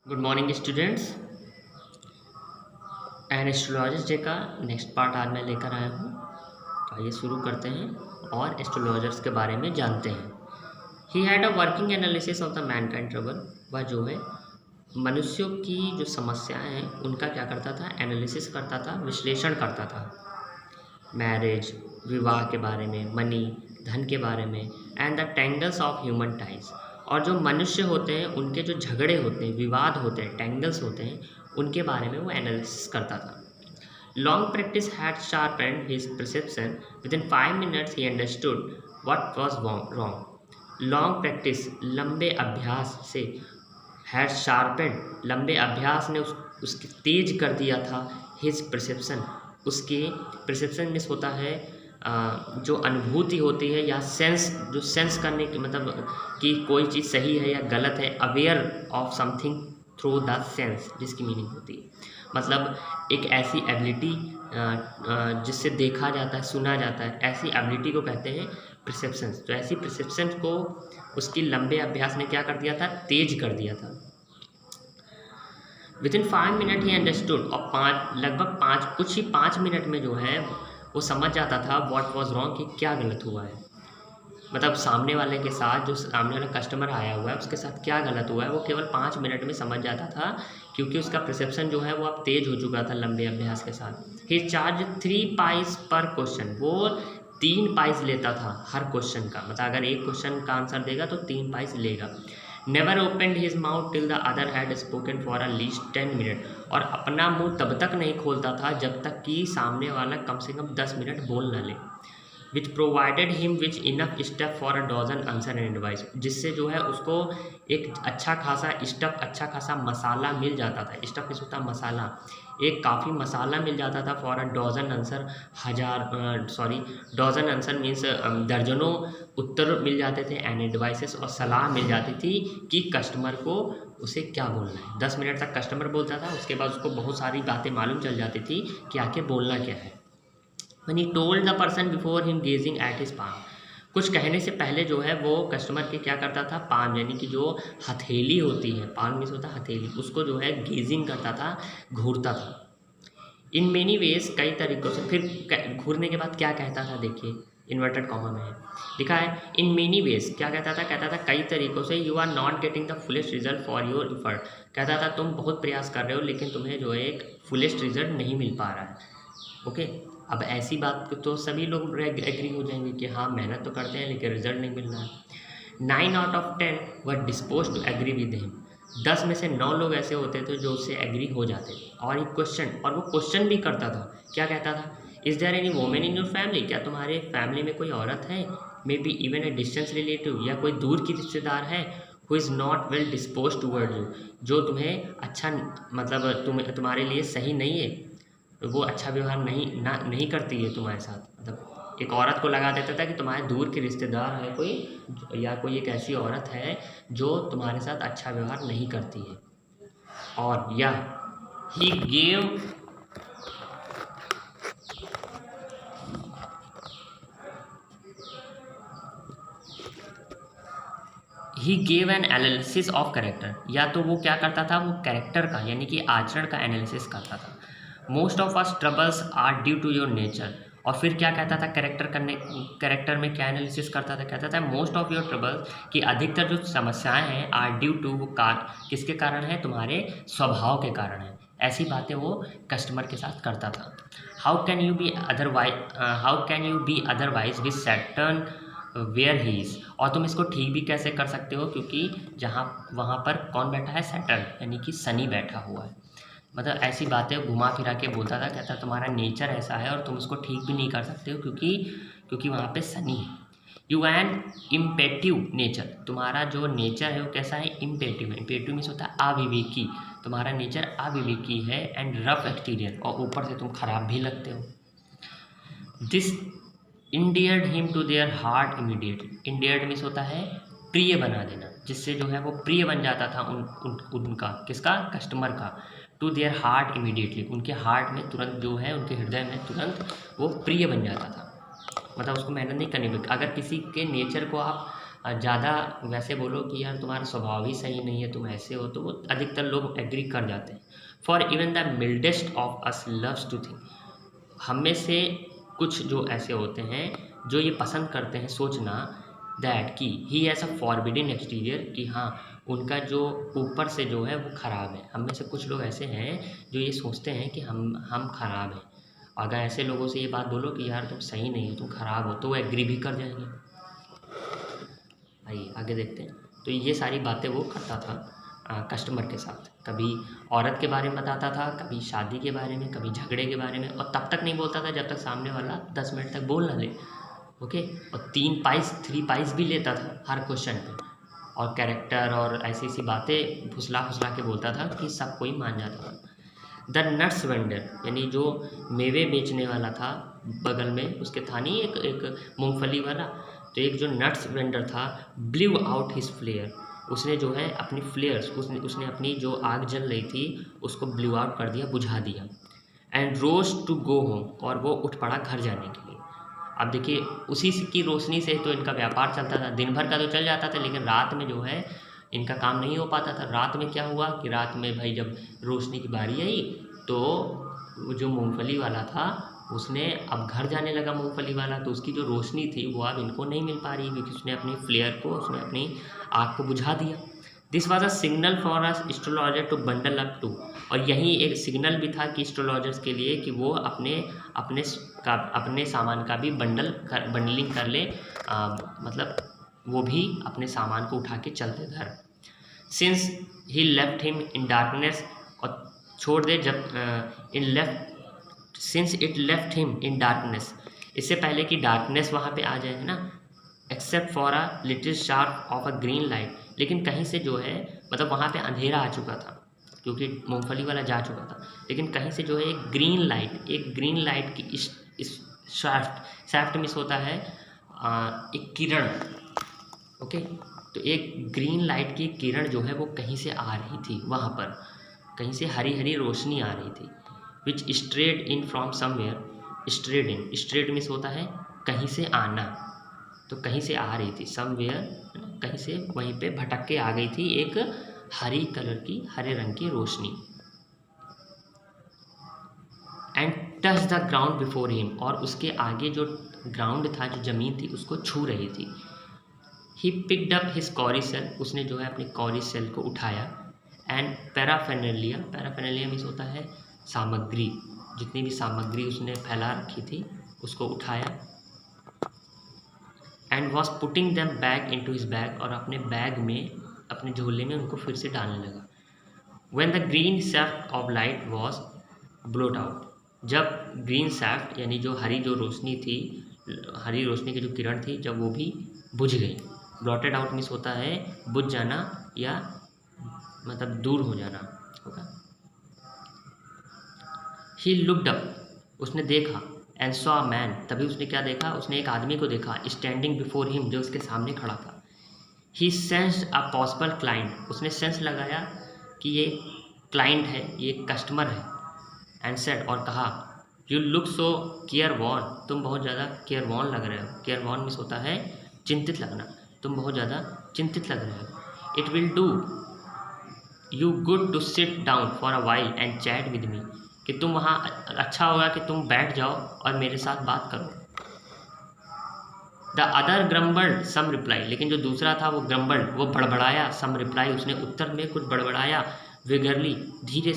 Good morning students. And astrologers day का next part आज मैं लेकर आया हूँ। तो आइए शुरू करते हैं और एस्ट्रोलॉजर्स के बारे में जानते हैं। He had a working analysis of the Mankind trouble. वह जो है मनुष्यों की जो समस्याएं हैं उनका क्या करता था, एनालिसिस करता था, विश्लेषण करता था। मैरिज, विवाह के बारे में, मनी, धन के बारे में, and the tangles of human ties. और जो मनुष्य होते हैं उनके जो झगड़े होते हैं, विवाद होते हैं, टेंगल्स होते हैं, उनके बारे में वो एनालिसिस करता था। Long practice had sharpened his perception. With in 5 minutes he understood what was wrong. Long practice, लंबे अभ्यास से, हैड शार्पेंड, लंबे अभ्यास ने उसकी तेज कर दिया था, हिज परसेप्शन, उसके परसेप्शन में होता है जो अनुभूति होती है या सेंस, जो सेंस करने की मतलब कि कोई चीज़ सही है या गलत है, aware of something through the sense, जिसकी मीनिंग होती है मतलब एक ऐसी एबिलिटी जिससे देखा जाता है, सुना जाता है, ऐसी एबिलिटी को कहते हैं परसेप्शंस। तो ऐसी परसेप्शंस को उसकी लंबे अभ्यास ने क्या कर दिया था, तेज कर दिया था। With in 5 minutes he understood, और लगभग कुछ ही 5 मिनट में जो है वो समझ जाता था व्हाट वाज रॉन्ग, कि क्या गलत हुआ है। मतलब सामने वाले के साथ, जो सामने वाला कस्टमर आया हुआ है उसके साथ क्या गलत हुआ है वो केवल 5 मिनट में समझ जाता था, क्योंकि उसका परसेप्शन जो है वो अब तेज हो चुका था लंबे अभ्यास के साथ। ही चार्ज 3 पाइस पर क्वेश्चन। वो 3 पाइस लेता था हर क्वेश्चन का, मतलब अगर एक क्वेश्चन का आंसर देगा तो 3 पाइस लेगा। Never opened his mouth till the other had spoken for a least 10 minute. और अपना मुंह तब तक नहीं खोलता था जब तक कि सामने वाला कम से कम 10 मिनट बोल न ले। Which provided him which enough step for a dozen answer and advice, जिससे जो है उसको एक अच्छा खासा स्टफ, अच्छा खासा मसाला मिल जाता था। स्टफ किस होता है, मसाला। एक काफ़ी मसाला मिल जाता था for a dozen answer, dodgem answer means दर्जनों उत्तर मिल जाते थे, एंड एडवाइसेस, और सलाह मिल जाती थी कि कस्टमर को उसे क्या बोलना है। 10 मिनट तक कस्टमर बोलता था, उसके बाद उसको बहुत सारी बातें मालूम चल जाती थी कि आके बोलना क्या है। When he told the person before him gazing at his palm, कुछ कहने से पहले जो है वो कस्टमर के क्या करता था, पाम यानी कि जो हथेली होती है, पाम में होता है हथेली, उसको जो है गेजिंग करता था, घूरता था। इन मेनी वेज, कई तरीक़ों से। फिर घूरने के बाद क्या कहता था, देखिए इन्वर्टेड कॉमा में है लिखा है, इन मेनी वेज। क्या कहता था कई तरीक़ों से। You are not getting the fullest result for your effort. कहता था तुम बहुत प्रयास कर रहे हो लेकिन तुम्हें जो है एक फुलेस्ट रिजल्ट नहीं मिल पा रहा है। ओके, अब ऐसी बात तो सभी लोग एग्री हो जाएंगे कि हाँ मेहनत तो करते हैं लेकिन रिजल्ट नहीं मिल रहा है। 9 out of 10 were disposed to agree with him. 10 में से 9 लोग ऐसे होते थे जो उससे एग्री हो जाते थे। और एक क्वेश्चन, और वो क्वेश्चन भी करता था। क्या कहता था, is there any women in your family, क्या तुम्हारे फैमिली में कोई औरत है, may be even a distance relative, या कोई दूर की रिश्तेदार है, who is not well disposed toward you, जो तुम्हें अच्छा मतलब तुम्हारे लिए सही नहीं है, वो अच्छा व्यवहार नहीं करती है तुम्हारे साथ। मतलब एक औरत को लगा देता था कि तुम्हारे दूर के रिश्तेदार है कोई, या कोई एक ऐसी औरत है जो तुम्हारे साथ अच्छा व्यवहार नहीं करती है। और या he gave an analysis of character, या तो वो क्या करता था, वो कैरेक्टर का यानी कि आचरण का एनालिसिस करता था। Most of us troubles are due to your nature. और फिर क्या कहता था, कैरेक्टर में क्या एनालिसिस करता था, कहता था मोस्ट ऑफ योर ट्रबल्स, कि अधिकतर जो समस्याएं हैं, आर ड्यू टू, वो किसके कारण है, तुम्हारे स्वभाव के कारण है। ऐसी बातें वो कस्टमर के साथ करता था। How can you be otherwise with Saturn where he is. और तुम इसको ठीक भी कैसे कर सकते हो, क्योंकि वहाँ पर कौन बैठा है, सैटर्न यानी कि शनि बैठा हुआ है। मतलब ऐसी बातें घुमा फिरा के बोलता था। कहता तुम्हारा नेचर ऐसा है और तुम उसको ठीक भी नहीं कर सकते हो, क्योंकि वहाँ पे शनि है। यू एन इम्पेटिव नेचर, तुम्हारा जो नेचर है वो कैसा है, इम्पेटिव है। इम्पेटिव मीन्स होता है अविवेकी, तुम्हारा नेचर अविवेकी है। एंड रफ एक्सटीरियर, और ऊपर से तुम खराब भी लगते हो। This endeared him to their heart immediately. Endeared means होता है प्रिय बना देना, जिससे जो है वो प्रिय बन जाता था उनका, किसका, कस्टमर का। टू देयर हार्ट इमीडिएटली, उनके हार्ट में तुरंत जो है, उनके हृदय में तुरंत वो प्रिय बन जाता था। मतलब उसको मेहनत नहीं करनी पड़ती। अगर किसी के नेचर को आप ज़्यादा वैसे बोलो कि यार तुम्हारा स्वभाव ही सही नहीं है, तुम ऐसे हो, तो वो अधिकतर लोग एग्री कर जाते हैं। For even the mildest of us loves to think, हम में से कुछ जो ऐसे होते हैं जो ये पसंद करते हैं सोचना, दैट कि he has a forbidden exterior, कि हाँ उनका जो ऊपर से जो है वो ख़राब है। हम में से कुछ लोग ऐसे हैं जो ये सोचते हैं कि हम ख़राब हैं। अगर ऐसे लोगों से ये बात बोलो कि यार तुम सही नहीं हो, तुम ख़राब हो, तो वो एग्री भी कर जाएंगे। आइए आगे देखते हैं। तो ये सारी बातें वो करता था कस्टमर के साथ। कभी औरत के बारे में बताता था, कभी शादी के बारे में, कभी झगड़े के बारे में, और तब तक नहीं बोलता था जब तक सामने वाला 10 मिनट तक बोल ना ले। ओके, और 3 पाइस भी लेता था हर क्वेश्चन पे, और कैरेक्टर और ऐसी ऐसी बातें फुसला फुसला के बोलता था कि सब कोई मान जाता था। द नट्स वेंडर, यानी जो मेवे बेचने वाला था बगल में उसके था नहीं एक मूंगफली वाला, तो एक जो नट्स वेंडर था, ब्लीव आउट हिज फ्लेयर, उसने जो है अपनी फ्लेयर्स, उसने अपनी जो आग जल रही थी उसको ब्लीव आउट कर दिया, बुझा दिया। And rose to go home, और वो उठ पड़ा घर जाने के लिए। अब देखिए उसी की रोशनी से तो इनका व्यापार चलता था, दिन भर का तो चल जाता था, लेकिन रात में जो है इनका काम नहीं हो पाता था। रात में क्या हुआ कि रात में भाई जब रोशनी की बारी आई तो वो जो मूंगफली वाला था उसने अब घर जाने लगा मूंगफली वाला, तो उसकी जो रोशनी थी वो अब इनको नहीं मिल पा रही, क्योंकि उसने अपनी फ्लेयर को, उसने अपनी आग को बुझा दिया। This was a signal for a astrologer to bundle up to, और यही एक सिग्नल भी था कि एस्ट्रोलॉजर्स के लिए कि वो अपने सामान का भी बंडलिंग कर ले, मतलब वो भी अपने सामान को उठा के चलते घर। Since he left him in darkness, और छोड़ दे जब since it left him in darkness, इससे पहले कि डार्कनेस वहाँ पे आ जाए, है ना, except for a little sharp of a green light, लेकिन कहीं से जो है मतलब वहाँ पे अंधेरा आ चुका था क्योंकि मूंगफली वाला जा चुका था, लेकिन कहीं से जो है एक ग्रीन लाइट की इस शाफ्ट मिस होता है एक किरण। ओके, तो एक ग्रीन लाइट की किरण जो है वो कहीं से आ रही थी, वहाँ पर कहीं से हरी हरी रोशनी आ रही थी। Which strayed in from somewhere, strayed miss होता है कहीं से आना, तो कहीं से आ रही थी, समवेयर कहीं से वहीं पे भटक के आ गई थी एक हरी कलर की, हरे रंग की रोशनी। And touch the ground before him, और उसके आगे जो ग्राउंड था, जो ज़मीन थी, उसको छू रही थी। He picked up his cowrie shell, उसने जो है अपनी कॉरी सेल को उठाया। एंड पैराफेनेलिया मीन्स होता है सामग्री, जितनी भी सामग्री उसने फैला रखी थी उसको उठाया। And was putting them back into his bag, और अपने बैग में, अपने झोले में उनको फिर से डालने लगा। When the green shaft of light was bloat out, जब ग्रीन सैफ्ट यानी जो हरी जो रोशनी थी, हरी रोशनी की जो किरण थी, जब वो भी बुझ गई। ब्लॉटेड आउट मीन्स होता है बुझ जाना या मतलब दूर हो जाना होगा। ही लुक्ड अप, उसने देखा। एंड सॉ अ मैन, तभी उसने क्या देखा, उसने एक आदमी को देखा, स्टैंडिंग बिफोर हिम, जो उसके सामने खड़ा था। ही सेंस्ड अ पॉसिबल क्लाइंट, उसने सेंस लगाया कि ये क्लाइंट है, ये कस्टमर है। एंड सेड, और कहा, यू लुक सो केयरवॉर्न, तुम बहुत ज़्यादा केयरवॉर्न लग रहे हो। केयरवॉर्न मीन्स होता है चिंतित लगना, तुम बहुत ज़्यादा चिंतित लग रहे हो। It will do you good to sit down for a while and chat with me, कि तुम वहाँ, अच्छा होगा कि तुम बैठ जाओ और मेरे साथ बात करो। द अदर ग्रम्बल्ड सम रिप्लाई, लेकिन जो दूसरा था वो ग्रम्बल्ड, वो बड़बड़ाया, सम रिप्लाई, उसने उत्तर में कुछ बड़बड़ाया, विगरली, धीरे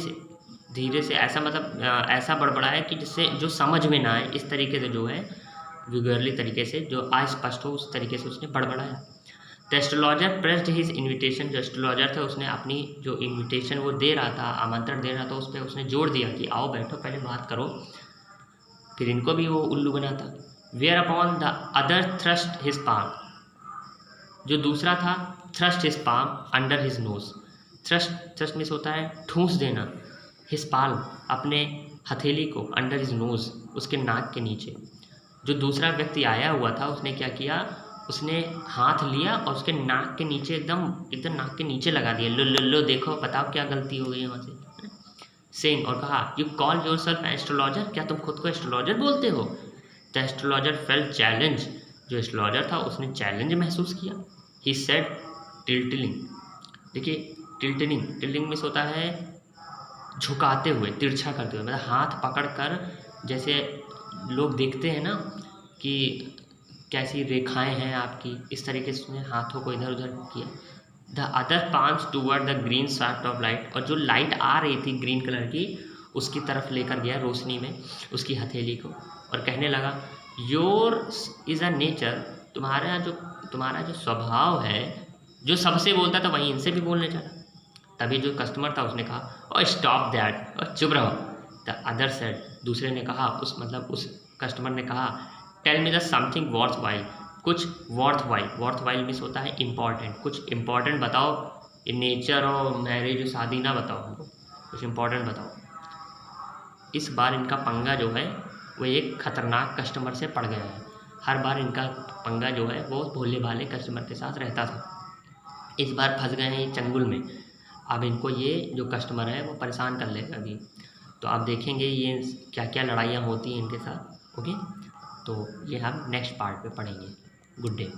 से ऐसा मतलब ऐसा बड़बड़ाया कि जिससे जो समझ में ना आए, इस तरीके से जो है विगरली तरीके से, जो अस्पष्ट हो उस तरीके से उसने बड़बड़ाया। The astrologer pressed his invitation, जो एस्ट्रोलॉजर था उसने अपनी जो इन्विटेशन वो दे रहा था, आमंत्रण दे रहा था, उस पर उसने जोर दिया कि आओ बैठो, पहले बात करो, फिर इनको भी वो उल्लू बनाता। Whereupon the other thrust his palm, जो दूसरा था thrust his palm under his nose, thrust means होता है ठूंस देना, हिज पाल्म, अपने हथेली को, अंडर हिज नोज, उसके नाक के नीचे। जो दूसरा व्यक्ति आया हुआ था उसने क्या किया, उसने हाथ लिया और उसके नाक के नीचे एकदम नाक के नीचे लगा दिया, लो लो लो देखो, बताओ क्या गलती हो गई है वहाँ से। सेइंग, और कहा, यू कॉल योरसेल्फ एस्ट्रोलॉजर, क्या तुम खुद को एस्ट्रोलॉजर बोलते हो। द एस्ट्रोलॉजर फेल्ट चैलेंज, जो एस्ट्रोलॉजर था उसने चैलेंज महसूस किया। He said tilting. देखिए टिल्टिंग मीन्स होता है झुकाते हुए, तिरछा करते हुए, मतलब हाथ पकड़ कर, जैसे लोग देखते हैं ना कि कैसी रेखाएं हैं आपकी, इस तरीके से उसने हाथों को इधर उधर किया। The other palms toward the green shaft of light, और जो लाइट आ रही थी ग्रीन कलर की उसकी तरफ लेकर गया रोशनी में उसकी हथेली को, और कहने लगा योर इज़ अ नेचर, तुम्हारा जो स्वभाव है, जो सबसे बोलता था वहीं इनसे भी बोलने चला। तभी जो कस्टमर था उसने कहा और स्टॉप दैट, और चुप रहो। द अदर सेड, दूसरे ने कहा, उस कस्टमर ने कहा tell me the something worthwhile, कुछ वर्थ वाइल मीन्स होता है इम्पॉर्टेंट, कुछ इम्पॉर्टेंट बताओ, ये नेचर और मैरिज शादी ना बताओ हमको, कुछ इम्पॉर्टेंट बताओ। इस बार इनका पंगा जो है वो एक खतरनाक कस्टमर से पड़ गया है। हर बार इनका पंगा जो है वो भोले भाले कस्टमर के साथ रहता था, इस बार फंस गए हैं ये चंगुल में। अब इनको ये जो कस्टमर है वो परेशान कर लेगा अभी, तो आप देखेंगे ये क्या क्या लड़ाइयाँ होती हैं इनके साथ। ओके, तो ये हम नेक्स्ट पार्ट में पढ़ेंगे। Good day.